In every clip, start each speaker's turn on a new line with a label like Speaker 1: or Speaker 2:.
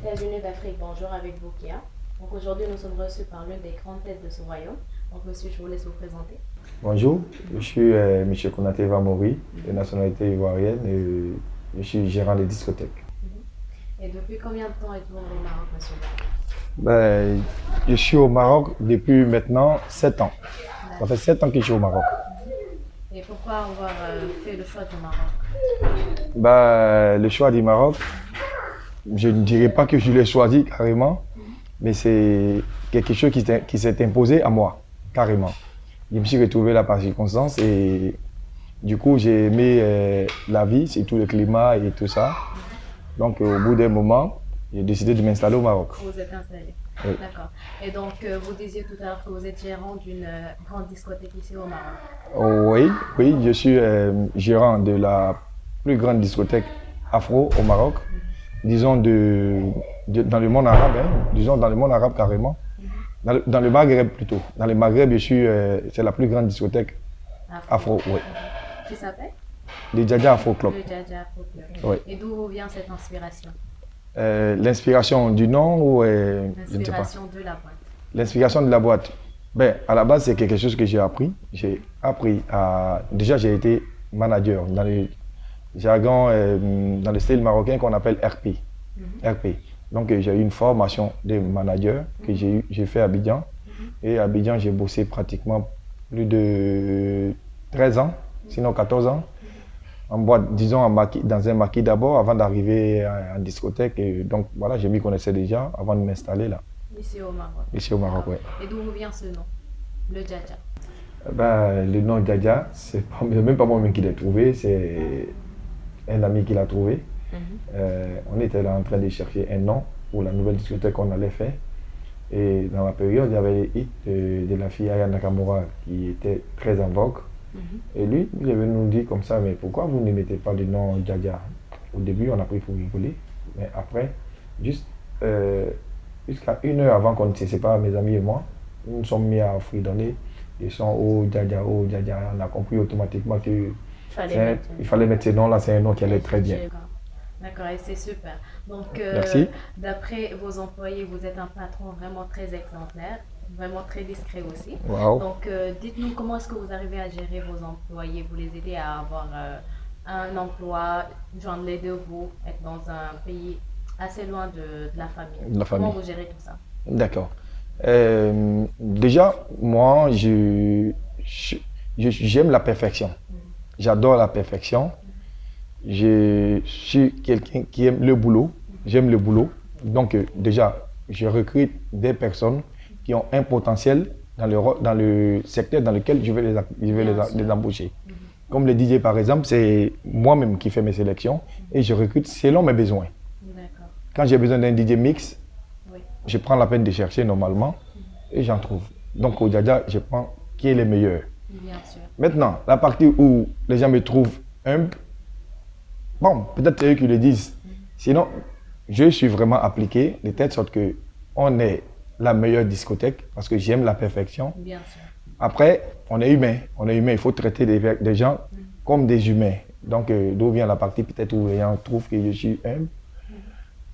Speaker 1: États-Unis d'Afrique, bonjour avec vous Kia. Donc aujourd'hui nous sommes reçus par l'une des grandes têtes de ce royaume. Donc monsieur, je vous laisse vous présenter.
Speaker 2: Bonjour, je suis M. Konaté Vamori, de nationalité ivoirienne et je suis gérant de discothèque.
Speaker 1: Et depuis combien de temps êtes-vous au Maroc, monsieur?
Speaker 2: Je suis au Maroc depuis maintenant 7 ans. Ça fait 7 ans que je suis au Maroc.
Speaker 1: Et pourquoi avoir fait le choix du Maroc?
Speaker 2: Le choix du Maroc, je ne dirais pas que je l'ai choisi carrément, mais c'est quelque chose qui s'est imposé à moi, carrément. Je me suis retrouvé là par circonstance et du coup j'ai aimé la vie, surtout le climat et tout ça. Donc au bout d'un moment, j'ai décidé de m'installer au Maroc.
Speaker 1: Vous êtes installé.
Speaker 2: Oui.
Speaker 1: D'accord. Et donc vous disiez tout à l'heure que vous êtes gérant d'une grande discothèque ici au Maroc.
Speaker 2: Oui, je suis gérant de la plus grande discothèque afro au Maroc, disons dans le monde arabe, disons dans le monde arabe carrément, dans le Maghreb plutôt. Dans le Maghreb, c'est la plus grande discothèque afro, oui.
Speaker 1: Qui s'appelle?
Speaker 2: Le Djadja Afro Club.
Speaker 1: Le Djadja Afro Club.
Speaker 2: Oui.
Speaker 1: Et d'où vient cette inspiration?
Speaker 2: L'inspiration du nom ou je ne sais pas.
Speaker 1: L'inspiration de la boîte.
Speaker 2: L'inspiration de la boîte. À la base, c'est quelque chose que j'ai appris. J'ai appris à... Déjà, j'ai été manager dans le jargon, dans le style marocain qu'on appelle RP. RP. Donc, j'ai eu une formation de manager que j'ai fait à Abidjan. Et à Abidjan, j'ai bossé pratiquement plus de 13 ans, sinon 14 ans. En boîte, disons dans un maquis d'abord, avant d'arriver en discothèque. Et donc, voilà, je m'y connaissais déjà avant de m'installer là.
Speaker 1: Ici au Maroc.
Speaker 2: Ici au Maroc, oui.
Speaker 1: Et d'où vient ce nom, le Djadja?
Speaker 2: Le nom Djadja, c'est même pas moi-même qui l'ai trouvé, c'est un ami qui l'a trouvé. On était là en train de chercher un nom pour la nouvelle discothèque qu'on allait faire. Et dans la période, il y avait les hits de la fille Aya Nakamura qui était très en vogue. Et lui, il est venu nous dire comme ça, mais pourquoi vous ne mettez pas le nom Djadja? Au début, on a pris pour rigoler, mais après, jusqu'à 1 heure avant qu'on ne se sépare, mes amis et moi, nous nous sommes mis à fredonner des sons oh Djadja, on a compris automatiquement qu'il fallait mettre ce nom-là, c'est un nom qui allait très bien.
Speaker 1: D'accord, et c'est super. Donc, d'après vos employés, vous êtes un patron vraiment très exemplaire, vraiment très discret aussi.
Speaker 2: Wow.
Speaker 1: Donc, dites-nous comment est-ce que vous arrivez à gérer vos employés, vous les aidez à avoir un emploi, joindre les deux bouts, être dans un pays assez loin de la famille. Comment vous gérez tout ça?
Speaker 2: D'accord. Déjà, moi, j'aime la perfection. J'adore la perfection. Je suis quelqu'un qui aime le boulot. J'aime le boulot. Donc, déjà, je recrute des personnes qui ont un potentiel dans le secteur dans lequel je vais les embaucher. Comme le DJ, par exemple, c'est moi-même qui fais mes sélections et je recrute selon mes besoins. Quand j'ai besoin d'un DJ mix, je prends la peine de chercher normalement et j'en trouve. Donc, au Djadja, je prends qui est le meilleur.
Speaker 1: Bien sûr.
Speaker 2: Maintenant, la partie où les gens me trouvent humble, bon, peut-être c'est eux qui le disent. Sinon, je suis vraiment appliqué de telle sorte qu'on est la meilleure discothèque parce que j'aime la perfection.
Speaker 1: Bien sûr.
Speaker 2: Après, on est humain. Il faut traiter des gens comme des humains. Donc, d'où vient la partie peut-être où les gens trouvent que je suis humble.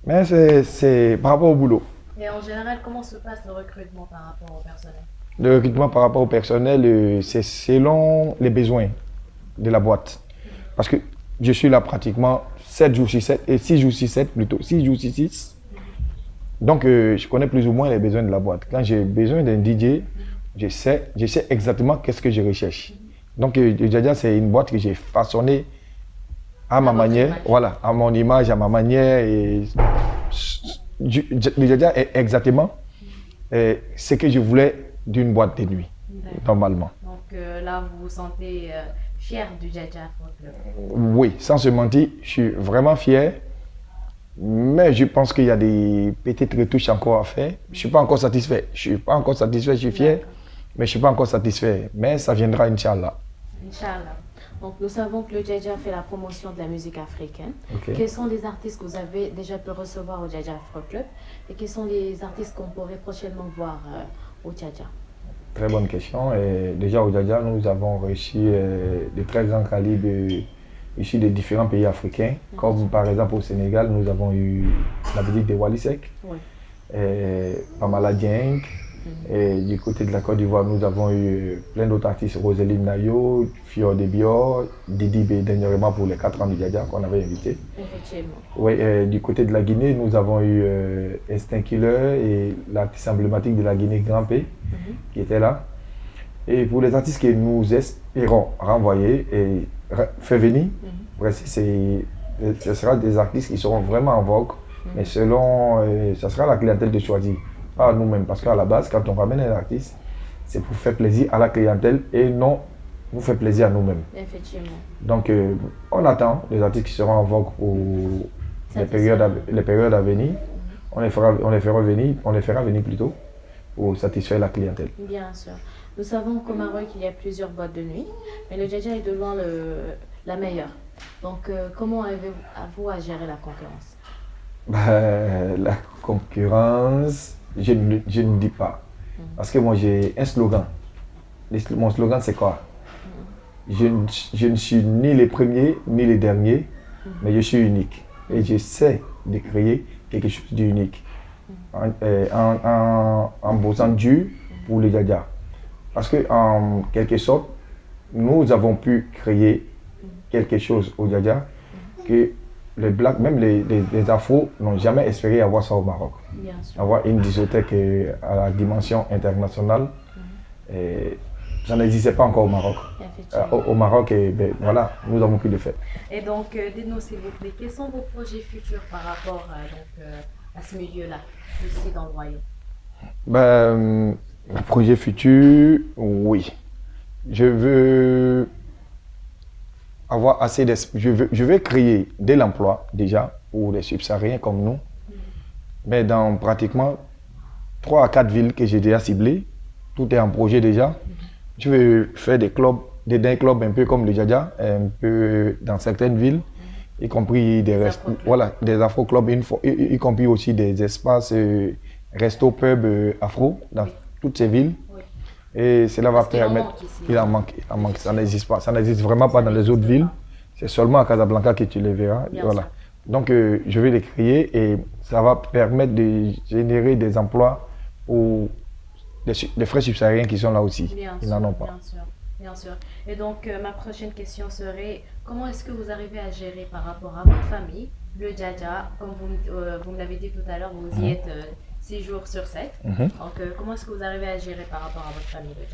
Speaker 2: Mais c'est par rapport au boulot.
Speaker 1: Et en général, comment se passe le recrutement par rapport au personnel?
Speaker 2: Le recrutement par rapport au personnel, c'est selon les besoins de la boîte. Parce que je suis là pratiquement 7 jours sur 7, et 6 jours sur 7 plutôt, 6 jours sur 6. Donc, je connais plus ou moins les besoins de la boîte. Quand j'ai besoin d'un DJ, je sais exactement qu'est-ce que je recherche. Donc, Djadja, c'est une boîte que j'ai façonnée à ma manière, voilà, à mon image, à ma manière. Et Djadja est exactement ce que je voulais d'une boîte de nuit, normalement.
Speaker 1: Donc là, vous vous sentez fier du Djadja Afro Club?
Speaker 2: Oui, sans se mentir, je suis vraiment fier. Mais je pense qu'il y a des petites retouches encore à faire. Je ne suis pas encore satisfait. Je suis fier, mais je ne suis pas encore satisfait. Mais ça viendra, Inch'Allah.
Speaker 1: Inch'Allah. Donc nous savons que le Djadja fait la promotion de la musique africaine. Quels sont les artistes que vous avez déjà pu recevoir au Djadja Afro Club? Et quels sont les artistes qu'on pourrait prochainement voir au Djadja?
Speaker 2: Très bonne question. Et déjà au Djadja, nous avons reçu de très grands calibres issus des différents pays africains. Comme par exemple au Sénégal, nous avons eu la musique de Wally Seck, Pamela Dieng. Et du côté de la Côte d'Ivoire, nous avons eu plein d'autres artistes, Roseline Nayo, Fior de Bior, Didi B dernièrement pour les 4 ans du Djadia qu'on avait invité.
Speaker 1: Effectivement.
Speaker 2: Oui, du côté de la Guinée, nous avons eu Instinct Killer et l'artiste emblématique de la Guinée, Grand P, qui était là. Et pour les artistes que nous espérons renvoyer et faire venir, ce sera des artistes qui seront vraiment en vogue, mais selon, ce sera la clientèle de choisir. Pas nous-mêmes, parce qu'à la base, quand on ramène un artiste, c'est pour faire plaisir à la clientèle et non pour faire plaisir à nous-mêmes.
Speaker 1: Effectivement.
Speaker 2: Donc, on attend les artistes qui seront en vogue pour les périodes à venir. On les fera venir plutôt pour satisfaire la clientèle.
Speaker 1: Bien sûr. Nous savons qu'au Maroc, il y a plusieurs boîtes de nuit, mais le Djadia est de loin la meilleure. Donc, comment avez-vous à gérer la concurrence?
Speaker 2: La concurrence, je ne dis pas. Parce que moi, j'ai un slogan. Mon slogan, c'est quoi? Je ne suis ni les premiers, ni les derniers, mais je suis unique. Et j'essaie de créer quelque chose d'unique. En bossant dur pour le Djadia. Parce que, en quelque sorte, nous avons pu créer quelque chose au Djadia que les Blacks, même les Afros, n'ont jamais espéré avoir ça au Maroc. Avoir une discothèque à la dimension internationale, ça n'existait pas encore au Maroc. Au Maroc, voilà, nous avons pu le faire.
Speaker 1: Et donc, dites-nous s'il vous plaît, quels sont vos projets futurs par rapport à ce milieu-là, ici dans le Royaume?
Speaker 2: Projet futur, oui. Je veux avoir assez je veux créer de l'emploi déjà pour les subsahariens comme nous, mais dans pratiquement 3 à 4 villes que j'ai déjà ciblées, tout est en projet déjà. Je veux faire des clubs un peu comme le Djadia, un peu dans certaines villes, y compris des afro-clubs, y compris aussi des espaces resto pub afro dans toutes ces villes. Et cela va permettre. Il en manque. Ça n'existe pas. Ça n'existe vraiment pas dans les autres villes. C'est seulement à Casablanca que tu les verras. Voilà. Donc, je vais les créer et ça va permettre de générer des emplois pour les frères subsahariens qui sont là aussi. Ils n'en ont pas.
Speaker 1: Bien sûr. Et donc, ma prochaine question serait, comment est-ce que vous arrivez à gérer par rapport à votre famille, le Djadia, comme vous me l'avez dit tout à l'heure, vous y êtes 6 jours sur 7. Donc, comment est-ce que vous arrivez à gérer par rapport à votre famille, le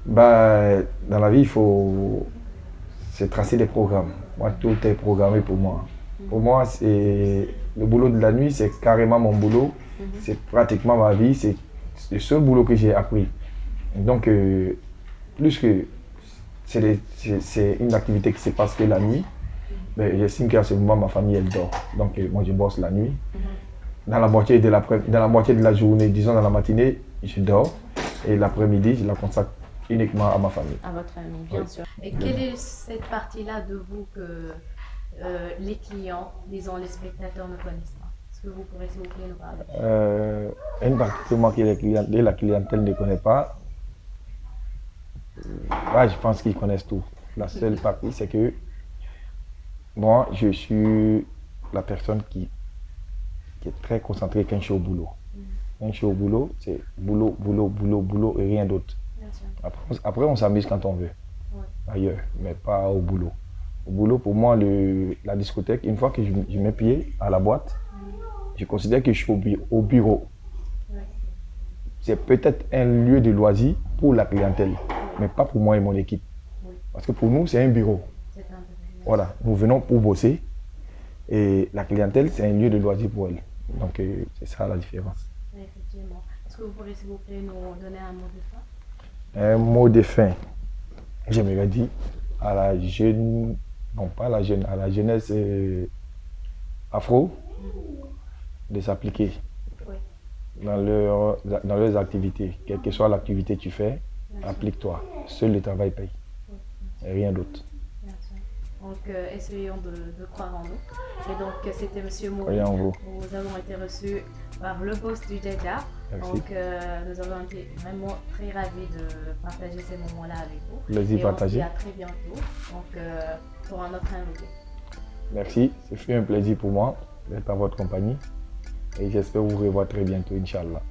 Speaker 2: Djadia? Dans la vie, c'est tracer des programmes. Moi, tout est programmé pour moi. Pour moi, c'est le boulot de la nuit, c'est carrément mon boulot. C'est pratiquement ma vie. C'est le seul boulot que j'ai appris. Donc, plus que c'est une activité qui se passe que la nuit, j'estime qu'à ce moment, ma famille, elle dort. Donc, moi, je bosse la nuit. Dans la moitié de la journée, disons dans la matinée, je dors. Et l'après-midi, je la consacre uniquement à ma famille.
Speaker 1: À votre famille, bien sûr. Et quelle est cette partie-là de vous que les clients, disons les spectateurs, ne connaissent pas? Est-ce que vous pourrez, s'il vous plaît, nous parler?
Speaker 2: Une partie de moi que la clientèle ne connaît pas, je pense qu'ils connaissent tout. La seule partie, c'est que moi, je suis la personne qui est très concentrée quand je suis au boulot. Quand je suis au boulot, c'est boulot, boulot, boulot, boulot et rien d'autre. Après, on s'amuse quand on veut, ailleurs, mais pas au boulot. Au boulot, pour moi, la discothèque, une fois que je mets pied à la boîte, je considère que je suis au bureau. C'est peut-être un lieu de loisir pour la clientèle, mais pas pour moi et mon équipe. Parce que pour nous, c'est un bureau. Voilà, nous venons pour bosser et la clientèle, c'est un lieu de loisir pour elle. Donc, c'est ça la différence.
Speaker 1: Effectivement. Est-ce que vous pourrez, s'il vous plaît, nous donner un mot de fin?
Speaker 2: Un mot de fin, j'aimerais dire à la jeune, non pas à la jeune, à la jeunesse afro, de s'appliquer dans leurs activités. Quelle que soit l'activité que tu fais, applique-toi. Seul le travail paye. Et rien d'autre.
Speaker 1: Donc, essayons de croire en nous. Et donc, c'était M. Mouri.
Speaker 2: Croyez en vous.
Speaker 1: Nous avons été reçus par le boss du Djadia. Donc, nous avons été vraiment très ravis de partager ces moments-là avec vous.
Speaker 2: Plaisir partagé.
Speaker 1: Et on se dit à très bientôt donc, pour un autre invité.
Speaker 2: Merci, ce fut un plaisir pour moi. d'être en votre compagnie et j'espère vous revoir très bientôt, Inch'Allah.